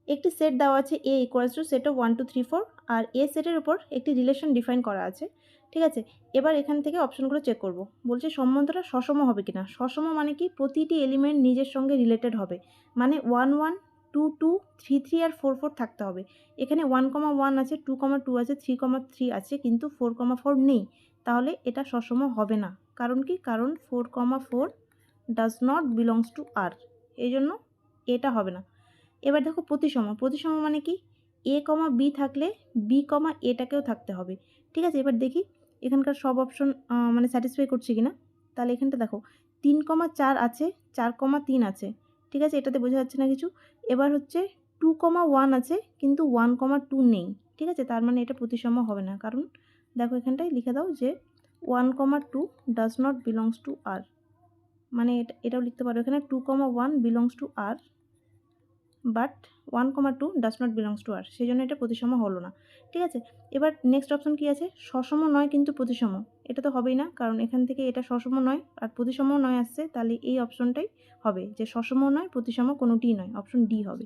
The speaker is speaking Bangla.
একটি সেট দেওয়া আছে এ ইকুয়ালস টু সেট অফ 1 2 3 4 আর এ সেটের উপর একটি রিলেশন ডিফাইন করা আছে, ঠিক আছে। এবার এখান থেকে অপশনগুলো চেক করব। বলছে সম্বন্ধটা সসম হবে কিনা। সসম মানে কি, প্রতিটি এলিমেন্ট নিজের সঙ্গে রিলেটেড হবে, মানে 1 1 2 2 3 3 আর 4 4 থাকতে হবে। এখানে 1,1 আছে, 2,2 আছে, 3,3 আছে, কিন্তু 4,4 নেই, তাহলে এটা সসম হবে না। কারণ কি, কারণ 4,4 ডাজ নট বিলংস টু আর, এই জন্য এটা হবে না। এবার দেখো প্রতিসম। প্রতিসম মানে কি, এ কমা বি থাকলে বি কমা এটাকেও থাকতে হবে, ঠিক আছে। এবার দেখি এখানকার সব অপশন মানে স্যাটিসফাই করছে কিনা। তাহলে এখানটা দেখো 3,4 আছে, 4,3 আছে, ঠিক আছে, এটাতে বোঝা যাচ্ছে না কিছু। এবার হচ্ছে 2,1 আছে, কিন্তু 1,2 নেই, ঠিক আছে, তার মানে এটা প্রতিসম হবে না। কারণ দেখো এখানটায় লিখে দাও যে 1,2 does not belongs to R, মানে এটাও লিখতে পারো এখানে 2,1 belongs to R, but 1,2 does not belongs to R, সেই জন্য এটা প্রতিসম হলো না, ঠিক আছে। এবার নেক্সট অপশন কি আছে, সসম নয় কিন্তু প্রতিসম। এটা তো হবেই না, কারণ এখান থেকে এটা সসম নয় আর প্রতিসমও নয় আসছে, তাহলে এই অপশনটাই হবে যে সসম নয় প্রতিসম কোনোটিই নয়, অপশন ডি হবে।